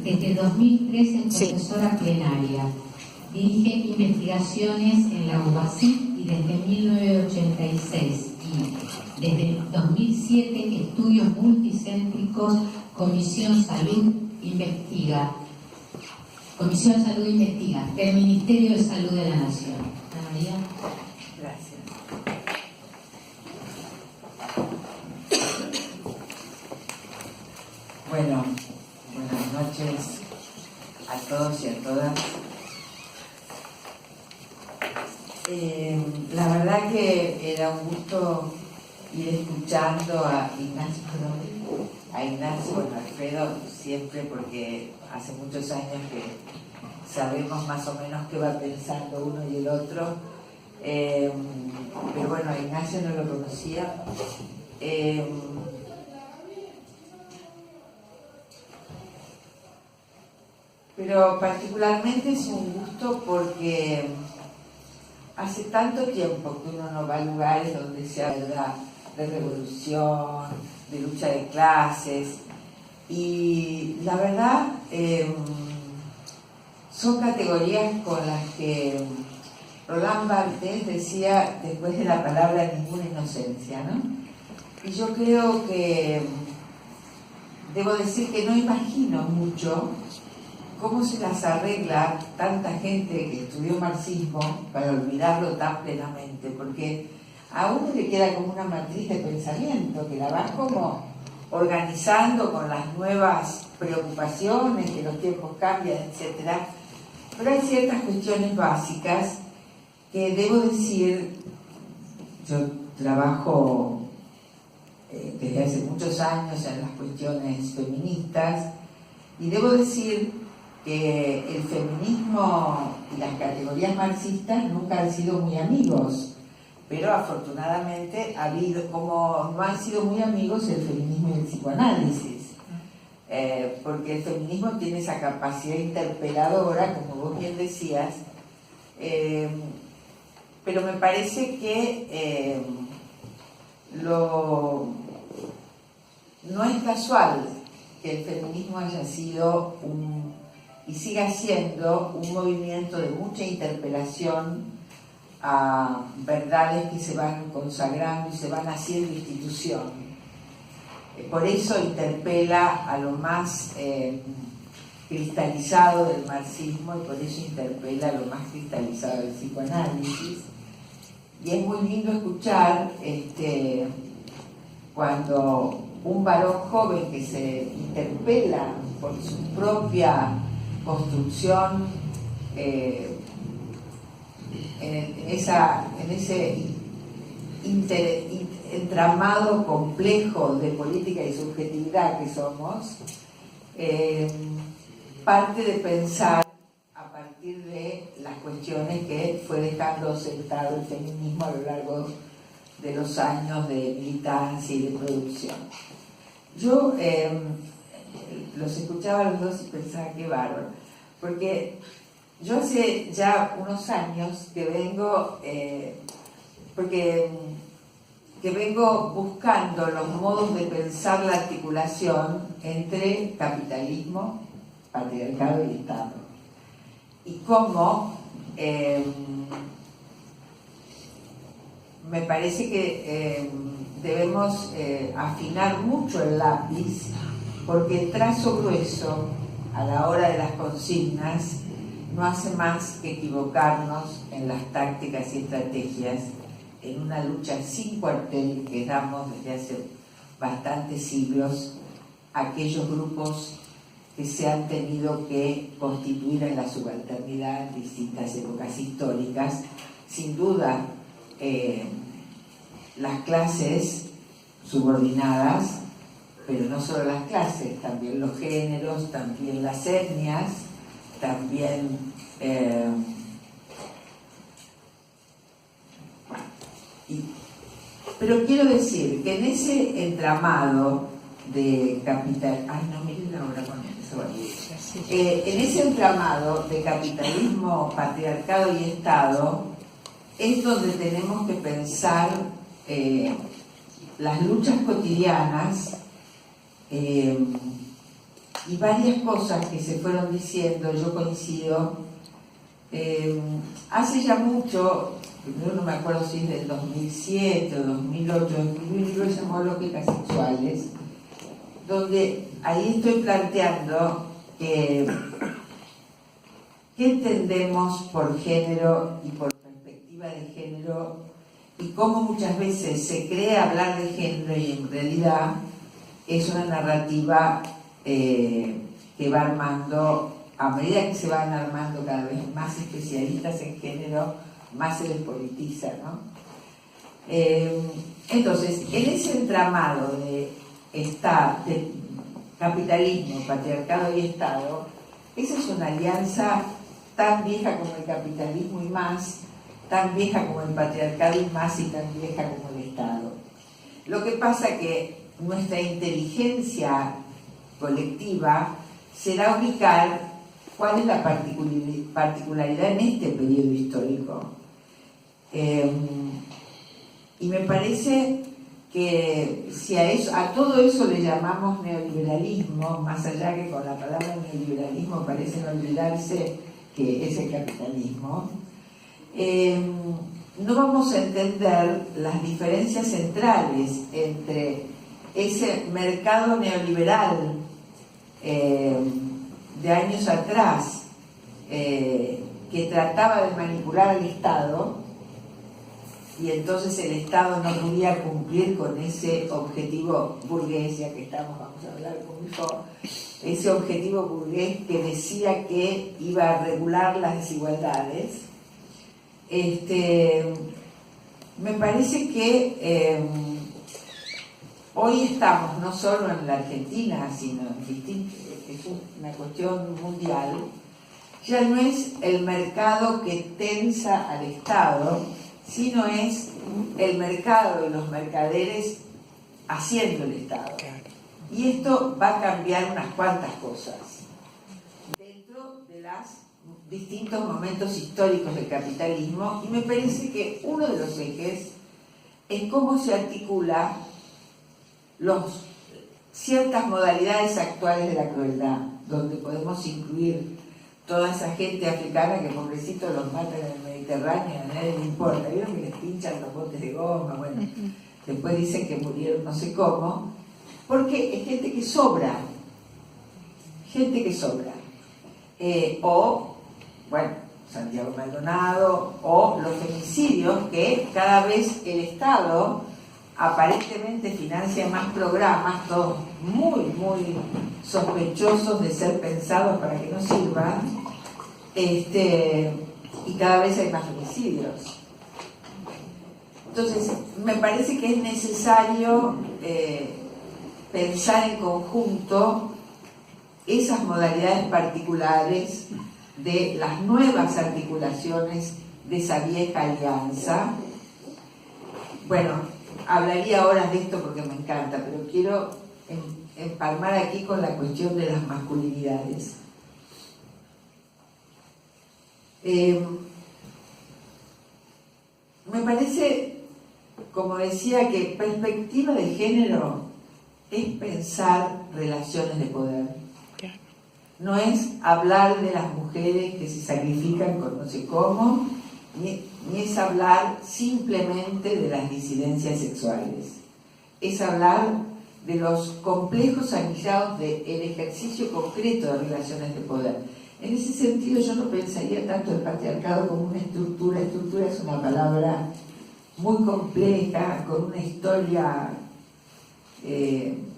Desde 2013 es profesora plenaria. Dirige investigaciones en la UBASIC y desde 1986. Y desde 2007 estudios multicéntricos, Comisión Salud Investiga, del Ministerio de Salud de la Nación. Ana María. Gracias. Bueno, buenas noches a todos y a todas. La verdad que era un gusto ir escuchando a Ignacio, bueno, Alfredo, siempre, porque hace muchos años que sabemos más o menos qué va pensando uno y el otro. Pero bueno, a Ignacio no lo conocía. Pero particularmente es un gusto porque hace tanto tiempo que uno no va a lugares donde se habla de revolución, de lucha de clases, y la verdad son categorías con las que Roland Barthes decía después de la palabra ninguna inocencia, ¿no? Y yo creo que debo decir que no imagino mucho cómo se las arregla tanta gente que estudió marxismo para olvidarlo tan plenamente, porque a uno le queda como una matriz de pensamiento que la vas como organizando con las nuevas preocupaciones, que los tiempos cambian, etc. Pero hay ciertas cuestiones básicas que debo decir, yo trabajo desde hace muchos años en las cuestiones feministas, y debo decir que el feminismo y las categorías marxistas nunca han sido muy amigos, pero afortunadamente ha habido, como no han sido muy amigos el feminismo y el psicoanálisis, porque el feminismo tiene esa capacidad interpeladora, como vos bien decías, pero me parece que no es casual que el feminismo haya sido y siga siendo un movimiento de mucha interpelación a verdades que se van consagrando y se van haciendo institución. Por eso interpela a lo más cristalizado del marxismo, y por eso interpela a lo más cristalizado del psicoanálisis. Y es muy lindo escuchar cuando un varón joven que se interpela por su propia construcción en ese entramado complejo de política y subjetividad que somos, parte de pensar a partir de las cuestiones que fue dejando sentado el feminismo a lo largo de los años de militancia y de producción. Yo los escuchaba a los dos y pensaba qué bárbaro, porque yo hace ya unos años que vengo buscando los modos de pensar la articulación entre capitalismo, patriarcado y Estado, y cómo me parece que debemos afinar mucho el lápiz, porque el trazo grueso a la hora de las consignas no hace más que equivocarnos en las tácticas y estrategias en una lucha sin cuartel que damos desde hace bastantes siglos a aquellos grupos que se han tenido que constituir en la subalternidad en distintas épocas históricas. Sin duda, las clases subordinadas, pero no solo las clases, también los géneros, también las etnias, también pero quiero decir que en ese entramado de capital, en ese entramado de capitalismo, patriarcado y Estado, es donde tenemos que pensar las luchas cotidianas y varias cosas que se fueron diciendo, yo coincido. Hace ya mucho, yo no me acuerdo si es del 2007 o 2008, escribí un libro llamado Lógicas Sexuales, donde ahí estoy planteando qué entendemos por género y por perspectiva de género, y cómo muchas veces se cree hablar de género y en realidad es una narrativa que va armando, a medida que se van armando cada vez más especialistas en género, más se despolitiza, ¿no? Entonces, en ese entramado de capitalismo, patriarcado y Estado, esa es una alianza tan vieja como el capitalismo y más, tan vieja como el patriarcado y más, y tan vieja como el Estado. Lo que pasa que nuestra inteligencia colectiva será ubicar cuál es la particularidad en este periodo histórico. Y me parece que si a todo eso le llamamos neoliberalismo, más allá que con la palabra neoliberalismo parece no olvidarse que es el capitalismo, no vamos a entender las diferencias centrales entre ese mercado neoliberal de años atrás que trataba de manipular al Estado, y entonces el Estado no podía cumplir con ese objetivo burgués, ya que vamos a hablar mucho, ese objetivo burgués que decía que iba a regular las desigualdades. Me parece que hoy estamos no solo en la Argentina, sino es una cuestión mundial. Ya no es el mercado que tensa al Estado, sino es el mercado y los mercaderes haciendo el Estado. Y esto va a cambiar unas cuantas cosas dentro de los distintos momentos históricos del capitalismo, y me parece que uno de los ejes es cómo se articula ciertas modalidades actuales de la crueldad, donde podemos incluir toda esa gente africana que pobrecitos los matan en el Mediterráneo, a nadie le importa. ¿Vieron que les pinchan los botes de goma? Bueno, después dicen que murieron no sé cómo, porque es gente que sobra. O, bueno, Santiago Maldonado, o los femicidios, que cada vez el Estado aparentemente financia más programas, todos muy, muy sospechosos de ser pensados para que no sirvan, y cada vez hay más femicidios. Entonces, me parece que es necesario pensar en conjunto esas modalidades particulares de las nuevas articulaciones de esa vieja alianza. Bueno, hablaría horas de esto porque me encanta, pero quiero empalmar aquí con la cuestión de las masculinidades. Me parece, como decía, que perspectiva de género es pensar relaciones de poder. No es hablar de las mujeres que se sacrifican con no sé cómo, ni es hablar simplemente de las disidencias sexuales. Es hablar de los complejos anillados del ejercicio concreto de relaciones de poder. En ese sentido, yo no pensaría tanto el patriarcado como una estructura. Estructura es una palabra muy compleja, con una historia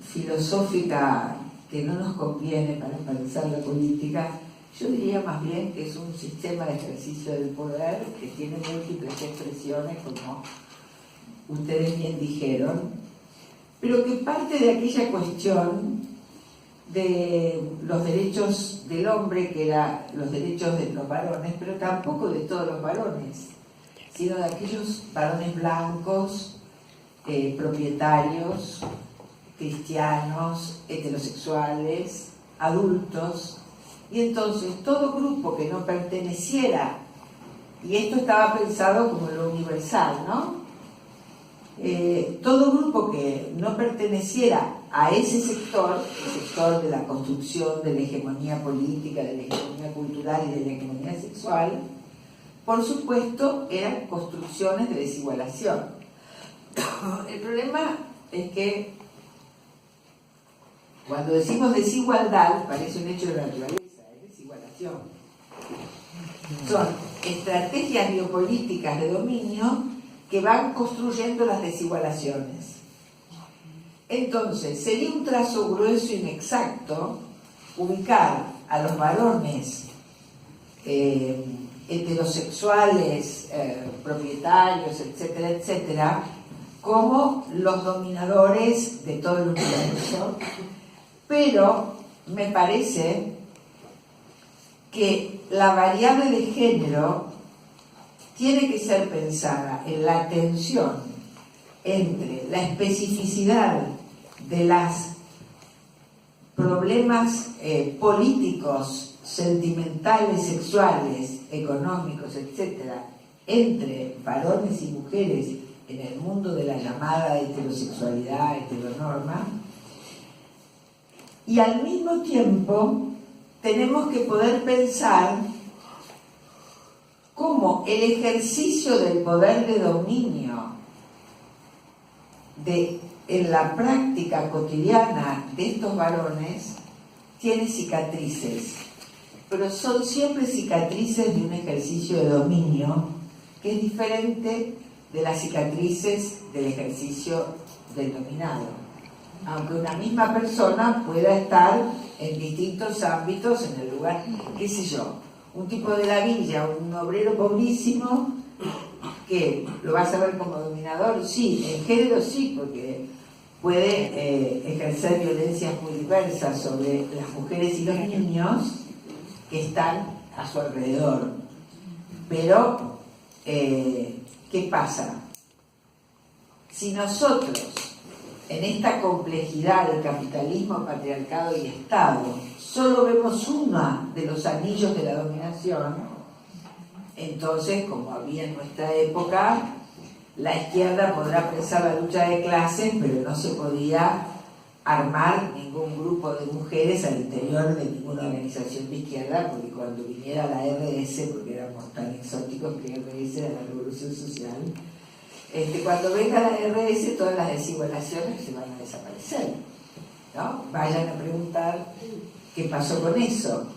filosófica que no nos conviene para pensar la política. Yo diría más bien que es un sistema de ejercicio del poder que tiene múltiples expresiones, como ustedes bien dijeron, pero que parte de aquella cuestión de los derechos del hombre, que eran los derechos de los varones, pero tampoco de todos los varones, sino de aquellos varones blancos, propietarios, cristianos, heterosexuales, adultos, y entonces todo grupo que no perteneciera, y esto estaba pensado como lo universal, ¿no? todo grupo que no perteneciera a ese sector, el sector de la construcción de la hegemonía política, de la hegemonía cultural y de la hegemonía sexual, por supuesto, eran construcciones de desigualación. El problema es que cuando decimos desigualdad, parece un hecho de la naturaleza, es desigualación. Son estrategias biopolíticas de dominio que van construyendo las desigualaciones. Entonces, sería un trazo grueso e inexacto ubicar a los varones heterosexuales, propietarios, etcétera, etcétera, como los dominadores de todo el universo, pero me parece que la variable de género tiene que ser pensada en la tensión entre la especificidad de los problemas políticos, sentimentales, sexuales, económicos, etcétera, entre varones y mujeres en el mundo de la llamada heterosexualidad, heteronorma, y al mismo tiempo tenemos que poder pensar cómo el ejercicio del poder de dominio en la práctica cotidiana de estos varones tiene cicatrices, pero son siempre cicatrices de un ejercicio de dominio que es diferente de las cicatrices del ejercicio del dominado, aunque una misma persona pueda estar en distintos ámbitos en el lugar, qué sé yo, un tipo de la villa, un obrero pobrísimo, que lo vas a ver como dominador, sí, en género sí, porque puede ejercer violencias muy diversas sobre las mujeres y los niños que están a su alrededor. Pero, ¿qué pasa? Si nosotros, en esta complejidad del capitalismo, patriarcado y Estado, solo vemos uno de los anillos de la dominación, entonces, como había en nuestra época, la izquierda podrá pensar la lucha de clases, pero no se podía armar ningún grupo de mujeres al interior de ninguna organización de izquierda, porque cuando viniera la RS, porque éramos tan exóticos que RS era la Revolución Social, cuando venga la RS todas las desigualaciones se van a desaparecer, ¿no? Vayan a preguntar qué pasó con eso.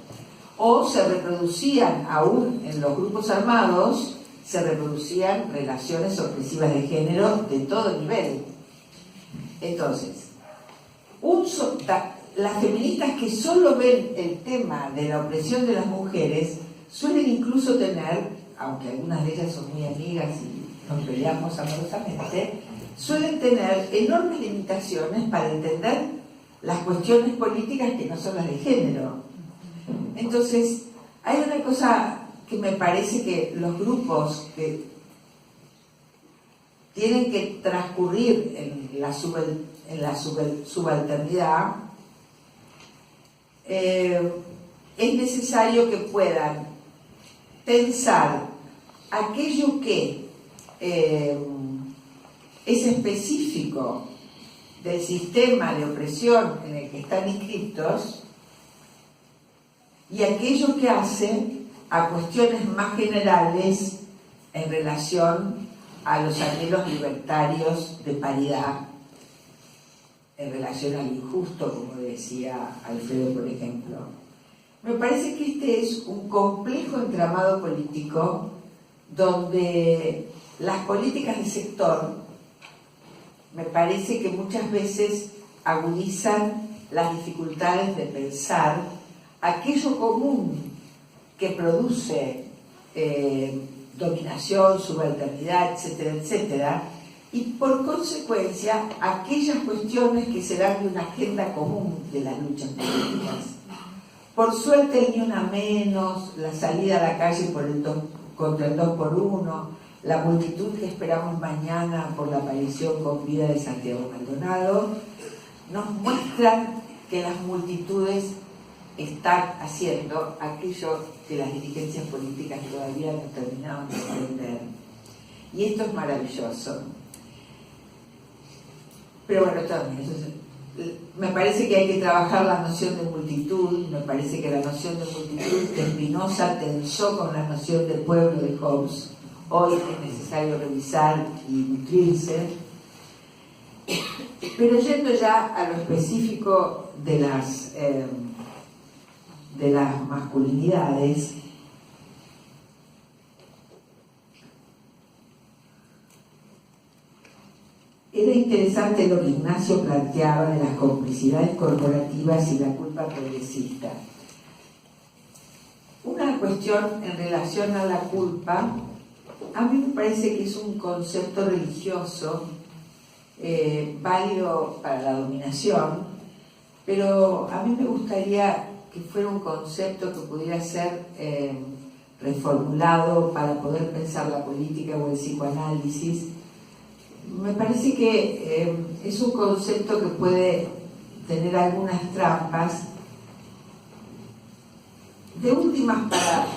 O se reproducían, aún en los grupos armados, se reproducían relaciones opresivas de género de todo nivel. Entonces, las feministas que solo ven el tema de la opresión de las mujeres suelen incluso tener, aunque algunas de ellas son muy amigas y nos peleamos amorosamente, suelen tener enormes limitaciones para entender las cuestiones políticas que no son las de género. Entonces, hay una cosa que me parece que los grupos que tienen que transcurrir en la subalternidad, es necesario que puedan pensar aquello que es específico del sistema de opresión en el que están inscritos y aquello que hace a cuestiones más generales en relación a los anhelos libertarios de paridad, en relación al injusto, como decía Alfredo, por ejemplo. Me parece que este es un complejo entramado político donde las políticas de sector me parece que muchas veces agudizan las dificultades de pensar aquello común que produce dominación, subalternidad, etcétera, etcétera, y por consecuencia aquellas cuestiones que se dan de una agenda común de las luchas políticas. Por suerte el ni una menos, la salida a la calle contra el 2x1, la multitud que esperamos mañana por la aparición con vida de Santiago Maldonado, nos muestran que las multitudes están haciendo aquello que las dirigencias políticas todavía no terminaban de entender. Y esto es maravilloso. Pero bueno, también, me parece que hay que trabajar la noción de multitud, me parece que la noción de multitud de Spinoza tensó con la noción de pueblo de Hobbes. Hoy es necesario revisar y nutrirse. Pero yendo ya a lo específico de las masculinidades, era interesante lo que Ignacio planteaba de las complicidades corporativas y la culpa progresista. Una cuestión en relación a la culpa, a mí me parece que es un concepto religioso válido para la dominación, pero a mí me gustaría que fuera un concepto que pudiera ser reformulado para poder pensar la política o el psicoanálisis. Me parece que es un concepto que puede tener algunas trampas. De últimas, para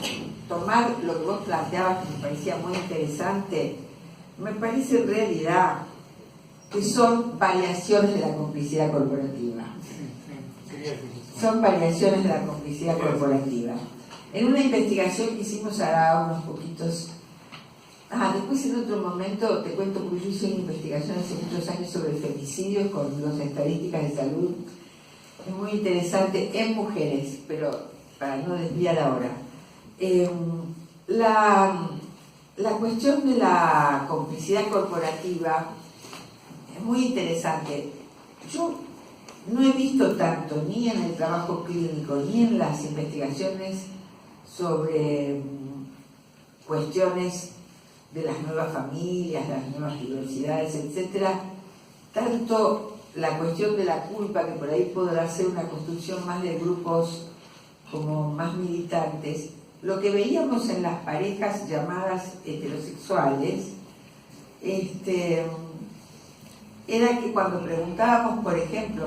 tomar lo que vos planteabas, que me parecía muy interesante, me parece en realidad que son variaciones de la complicidad corporativa. Son variaciones de la complicidad corporativa. En una investigación que hicimos hará unos poquitos... después en otro momento te cuento, porque yo hice una investigación hace muchos años sobre femicidios con las estadísticas de salud. Es muy interesante en mujeres, pero para no desviar ahora. La cuestión de la complicidad corporativa es muy interesante. Yo no he visto tanto, ni en el trabajo clínico, ni en las investigaciones sobre cuestiones de las nuevas familias, las nuevas diversidades, etcétera, tanto la cuestión de la culpa, que por ahí podrá ser una construcción más de grupos como más militantes. Lo que veíamos en las parejas llamadas heterosexuales era que cuando preguntábamos, por ejemplo,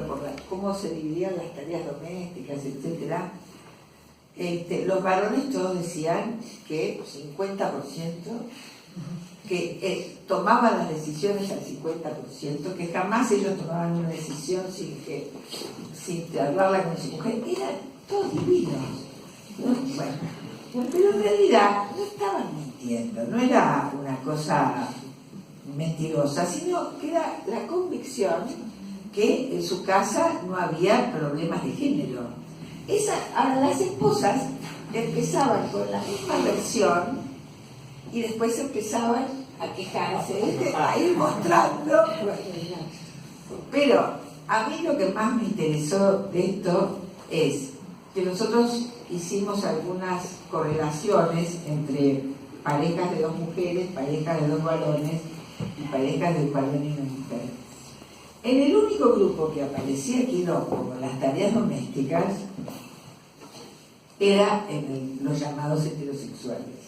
cómo se dividían las tareas domésticas, etcétera, los varones todos decían que 50%, que tomaban las decisiones al 50%, que jamás ellos tomaban una decisión sin hablarla con su mujer. Eran todos divinos, ¿no? Bueno, pero en realidad no estaban mintiendo, no era una cosa mentirosa, sino que era la convicción que en su casa no había problemas de género. Ahora las esposas empezaban con la misma versión y después empezaban a quejarse, a ir mostrando. Pero a mí lo que más me interesó de esto es que nosotros hicimos algunas correlaciones entre parejas de dos mujeres, parejas de dos varones y parejas de un varón y una mujer. En el único grupo que aparecía aquí como las tareas domésticas era en los llamados heterosexuales.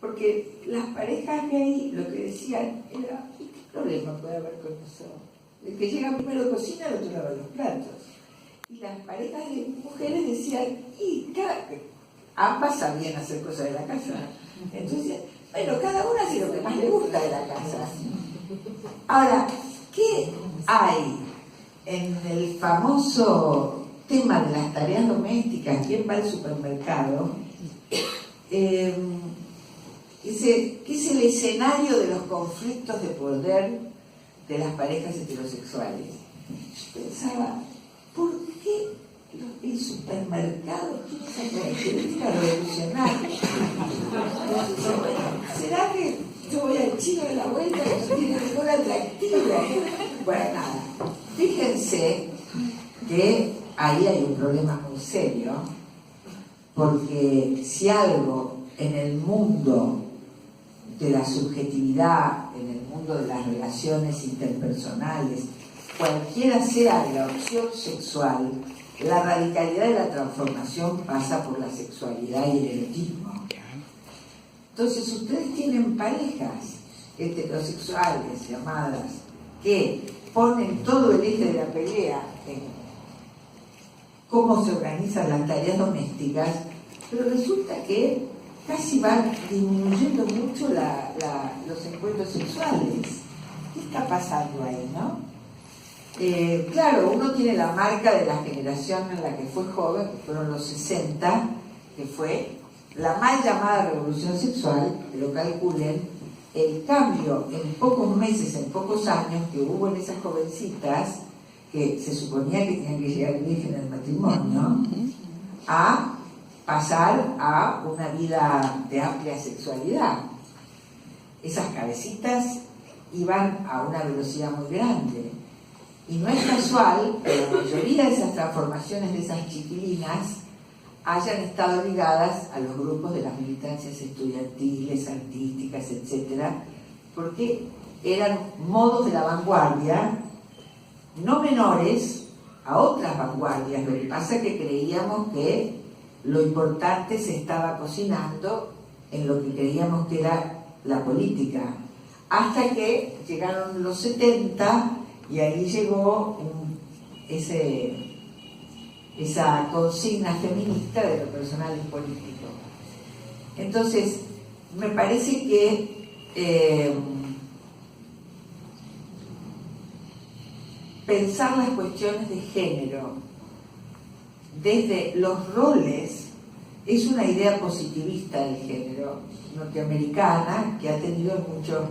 Porque las parejas gay lo que decían era, ¿qué problema puede haber con eso? El que llega primero cocina, el otro lava los platos. Y las parejas de mujeres decían, ambas sabían hacer cosas de la casa. Entonces, bueno, cada una hace lo que más le gusta de la casa. Ahora, ¿qué hay en el famoso tema de las tareas domésticas? ¿Quién va al supermercado? Que es el escenario de los conflictos de poder de las parejas heterosexuales. Yo pensaba, ¿por qué el supermercado tiene esa característica revolucionaria? ¿Será que yo voy al chino de la vuelta que no tiene ninguna atractiva? Bueno, nada. Fíjense que ahí hay un problema muy serio, porque si algo en el mundo de la subjetividad, en el mundo de las relaciones interpersonales, cualquiera sea la opción sexual, la radicalidad de la transformación pasa por la sexualidad y el erotismo. Entonces ustedes tienen parejas heterosexuales llamadas que ponen todo el eje de la pelea en cómo se organizan las tareas domésticas, pero resulta que casi van disminuyendo mucho los encuentros sexuales. ¿Qué está pasando ahí, no? Claro, uno tiene la marca de la generación en la que fue joven, que fueron los 60, que fue la mal llamada revolución sexual, que lo calculen, el cambio en pocos meses, en pocos años que hubo en esas jovencitas, que se suponía que tenían que llegar virgen al matrimonio, a pasar a una vida de amplia sexualidad. Esas cabecitas iban a una velocidad muy grande. Y no es casual que la mayoría de esas transformaciones de esas chiquilinas hayan estado ligadas a los grupos de las militancias estudiantiles, artísticas, etcétera, porque eran modos de la vanguardia no menores a otras vanguardias. Lo que pasa es que creíamos que lo importante se estaba cocinando en lo que creíamos que era la política, hasta que llegaron los 70 y ahí llegó esa consigna feminista de lo personal y político. Entonces, me parece que pensar las cuestiones de género desde los roles es una idea positivista del género norteamericana que ha tenido mucho.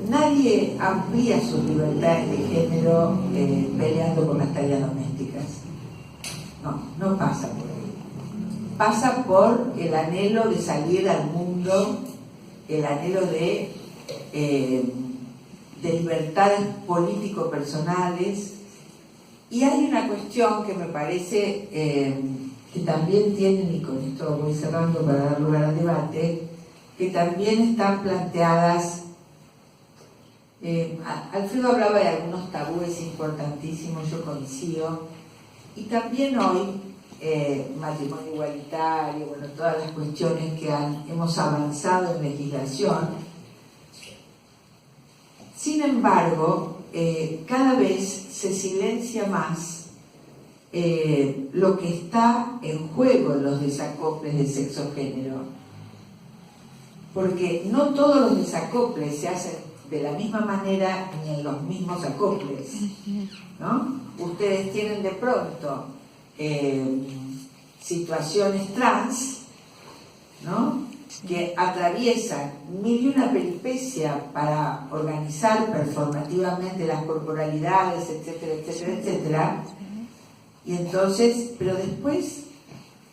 Nadie amplía sus libertades de género peleando por las tareas domésticas. No pasa por ahí. Pasa por el anhelo de salir al mundo, el anhelo de libertades político-personales. Y hay una cuestión que me parece que también tienen, y con esto voy cerrando para dar lugar al debate, que también están planteadas. Alfredo hablaba de algunos tabúes importantísimos, yo coincido, y también hoy matrimonio igualitario, bueno, todas las cuestiones que hemos avanzado en legislación. Sin embargo, cada vez se silencia más lo que está en juego en los desacoples de sexo-género, porque no todos los desacoples se hacen de la misma manera ni en los mismos acoples, ¿no? Ustedes tienen de pronto situaciones trans, ¿no?, que atraviesan mil y una peripecia para organizar performativamente las corporalidades, etcétera, etcétera, etcétera, y entonces, pero después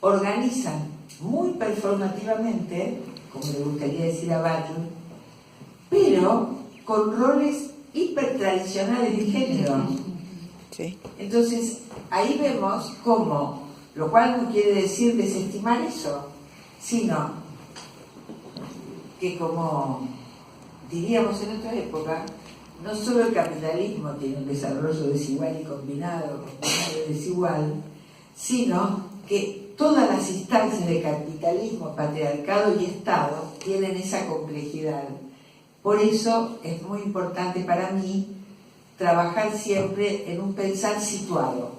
organizan muy performativamente, como le gustaría decir a Butler, pero con roles hipertradicionales de género. Sí. Entonces, ahí vemos cómo, lo cual no quiere decir desestimar eso, sino que, como diríamos en otra época, no solo el capitalismo tiene un desarrollo desigual y combinado desigual, sino que todas las instancias de capitalismo, patriarcado y Estado tienen esa complejidad. Por eso es muy importante para mí trabajar siempre en un pensar situado.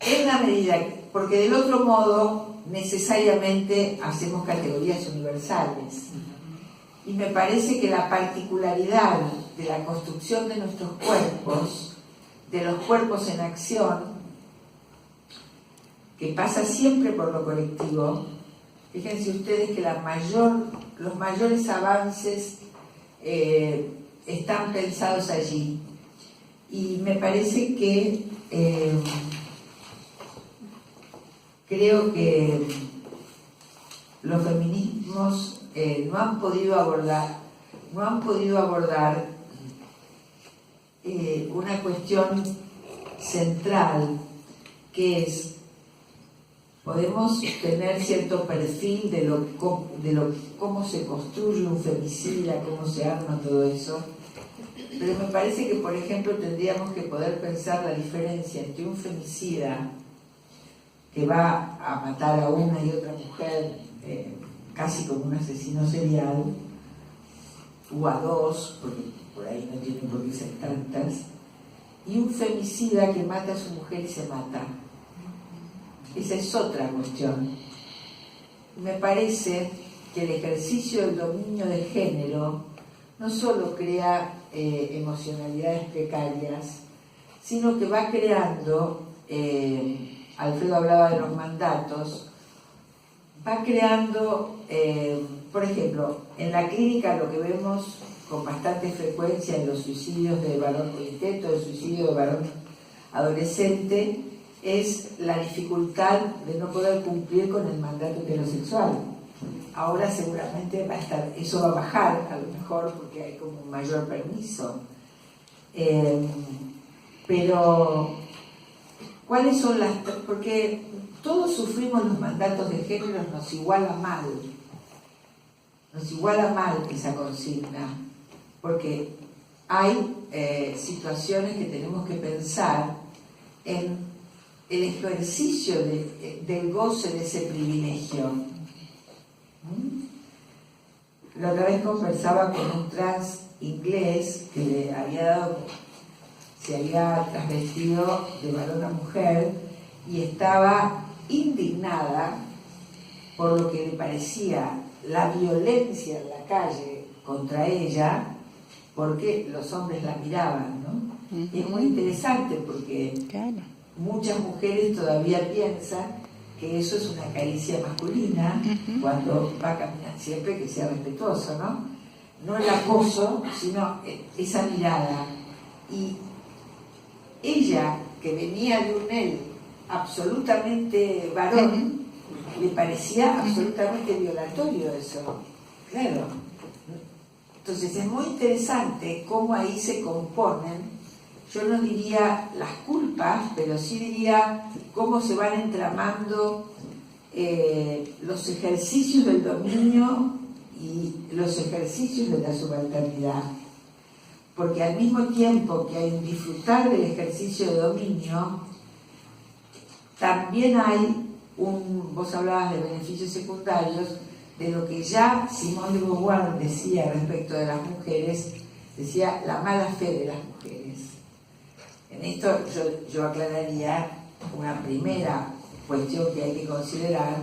En la medida, porque del otro modo necesariamente hacemos categorías universales. Y me parece que la particularidad de la construcción de nuestros cuerpos, de los cuerpos en acción, que pasa siempre por lo colectivo, fíjense ustedes que los mayores avances están pensados allí. Y me parece que creo que los feminismos no han podido abordar una cuestión central, que es: podemos tener cierto perfil de cómo se construye un femicida, cómo se arma todo eso, pero me parece que, por ejemplo, tendríamos que poder pensar la diferencia entre un femicida que va a matar a una y otra mujer, casi como un asesino serial, o a dos, porque por ahí no tienen por qué ser tantas, y un femicida que mata a su mujer y se mata. Esa es otra cuestión. Me parece que el ejercicio del dominio de género no solo crea emocionalidades precarias, sino que va creando, Alfredo hablaba de los mandatos, va creando, por ejemplo, en la clínica lo que vemos con bastante frecuencia en los suicidios de varón, o intento de suicidio de varón adolescente, es la dificultad de no poder cumplir con el mandato heterosexual. Ahora seguramente va a estar, eso va a bajar a lo mejor porque hay como un mayor permiso. Pero, ¿cuáles son las...? Porque todos sufrimos los mandatos de género, nos iguala mal esa consigna, porque hay situaciones que tenemos que pensar en el ejercicio del goce de ese privilegio. La otra vez conversaba con un trans inglés que le había dado, se había transvestido de varón a mujer y estaba indignada por lo que le parecía la violencia en la calle contra ella, porque los hombres la miraban, ¿no? Y es muy interesante porque muchas mujeres todavía piensan que eso es una caricia masculina cuando va caminando, siempre que sea respetuoso, ¿no? No el acoso, sino esa mirada. Y ella, que venía de un él absolutamente varón, le parecía absolutamente violatorio eso. Claro. Entonces es muy interesante cómo ahí se componen, yo no diría las culpas, pero sí diría cómo se van entramando los ejercicios del dominio y los ejercicios de la subalternidad. Porque al mismo tiempo que hay un disfrutar del ejercicio de dominio, también hay vos hablabas de beneficios secundarios, de lo que ya Simone de Beauvoir decía respecto de las mujeres, decía la mala fe de las mujeres. En esto yo aclararía una primera cuestión que hay que considerar,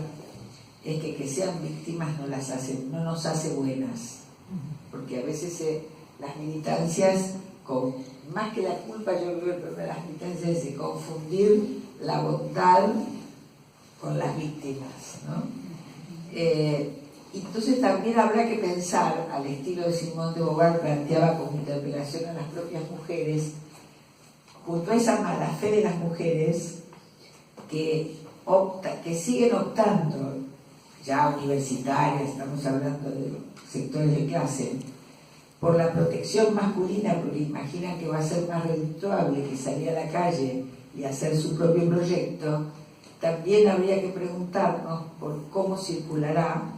es que sean víctimas no nos hace buenas, porque a veces las militancias, más que la culpa, yo creo que las militancias es de confundir la bondad con las víctimas, ¿no? Entonces también habrá que pensar, al estilo de Simone de Beauvoir, planteaba como interpelación a las propias mujeres, junto a esa mala fe de las mujeres que siguen optando, ya universitarias, estamos hablando de sectores de clase, por la protección masculina, porque imaginan que va a ser más redituable que salir a la calle y hacer su propio proyecto. También habría que preguntarnos por cómo circulará,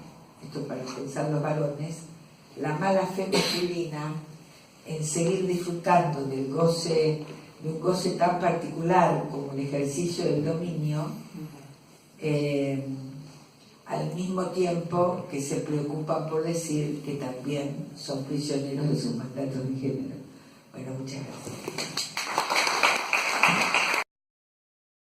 esto para pensar los varones, la mala fe masculina en seguir disfrutando de un goce tan particular como el ejercicio del dominio, al mismo tiempo que se preocupan por decir que también son prisioneros de sus mandatos de género. Bueno, muchas gracias.